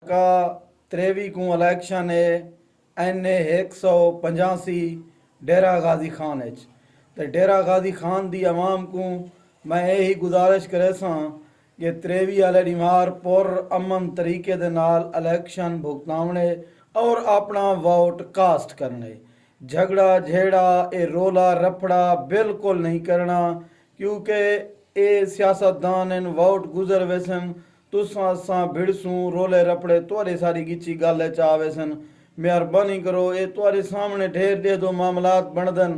का 23 को इलेक्शन है NA 185 डेरा गाजी खान तो डेरा गाजी खान दी आवाम को मैं यही गुजारिश करे सां कि 23 वाले ॾींहुं पुर अमन तरीके दे नाल इलेक्शन भुगतावने और अपना वोट कास्ट करने। झगड़ा झेड़ा ए रोला रफड़ा बिल्कुल नहीं करना, क्योंकि ए सियासतदान इन वोट गुजर वेसन तुसां असां भिड़सूं रोले रफड़े तुआरी सारी गिची गल चा वेसन। मेहरबानी करो ए तुआरे सामने ढेर दे दो मामलात बनदन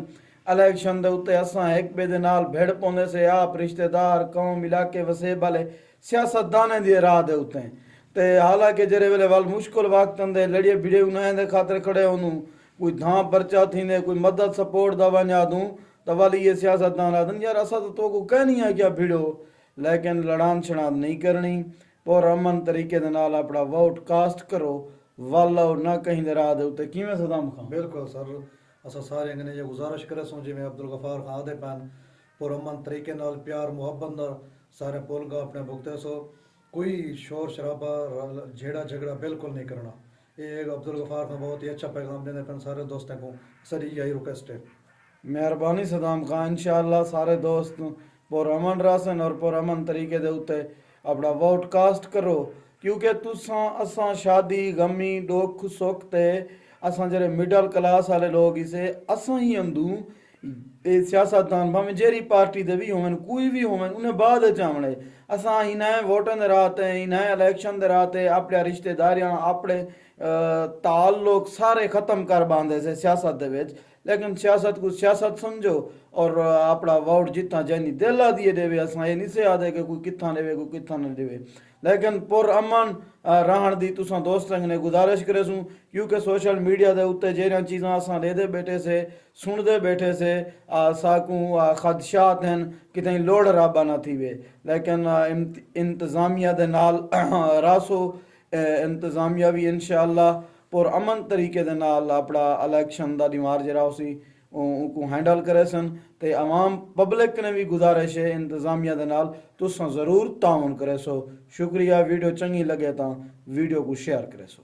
इलेक्शन दे उत्ते असां एक बे दे नाल भिड़ पौंदे से आप रिश्तेदार कौम इलाके वसेब वाले सियासतदाने दी राह दे उत्ते ते हालांकि जेरे वेले वल मुश्किल वक्तन दे लड़िए भिड़े उन्हें दे खातिर खड़े होनू कोई धां पर्चा थींदे कोई मदद सपोर्ट दा वञा दूं त वल ये सियासतदान आदन यार असां तो तोको कहनी है क्या भिड़ो, लेकिन लड़ान छड़ान नहीं करनी। और अमन तरीके दे नाल अपना वोट कास्ट करो वल ना कहीं दे राह दे उत्ते किवें सदाम खां। बिल्कुल सर असां सारे ने ये गुजारिश करे सो जिवें अब्दुल गफार खान आदे पैन पुरअमन तरीके नाल प्यार मुहब्बत नाल सारे पुलगा अपने भुगते सो कोई शोर शराबा झेड़ा झगड़ा बिल्कुल नहीं करना। ये अब्दुल गफार खान बहुत ही अच्छा पैगाम देने पैन सारे दोस्तों को सर यही रिक्वेस्ट है। मेहरबानी सदाम खान, इंशाअल्लाह सारे दोस्त पुरअमन रासन और पुरअमन तरीके दे उत्ते अपना वोट कास्ट करो, क्योंकि तुसां असां शादी गमी दुख सुख ते असां जेरे मिडल क्लास वाले लोग इसे असां ही अंदू ए सियासतदान भावें जेरी पार्टी दे भी होवन कोई भी होवन उन्हें बाद चावणे असां इन्हें वोटन दे राह ते इन्हें इलेक्शन दे राह ते अपने रिश्तेदारियां अपने ताल्लुक सारे खत्म कर बांधे से सियासत दे विच। लेकिन सियासत को सियासत समझो और अपना वोट जितना जैनी दिला दिए देवे असां ये नहीं से आदे कि कोई कितना देवे कोई कितना न देवे, लेकिन पुरअमन रहण दी तुसां दोस्तों ने गुजारिश करे सूं, क्योंकि सोशल मीडिया दे उत्ते जेरियां चीज़ां असां लेदे बैठे से सुनदे बैठे से साकू खदशात हैं कितें लोड़ राबा ना थीवे। लेकिन इंतज़ामिया दे नाल रासो इंतज़ामिया भी इंशाअल्लाह पुरअमन तरीके दे नाल अपना इलेक्शन दा ॾींहुं जरा उसी उनको हैंडल करे सन ते आवाम पब्लिक ने भी गुजारिश है इंतज़ामिया दे नाल तुसां ज़रूर ताउन करे सो। शुक्रिया, वीडियो चंगी लगे तो वीडियो को शेयर करे सो।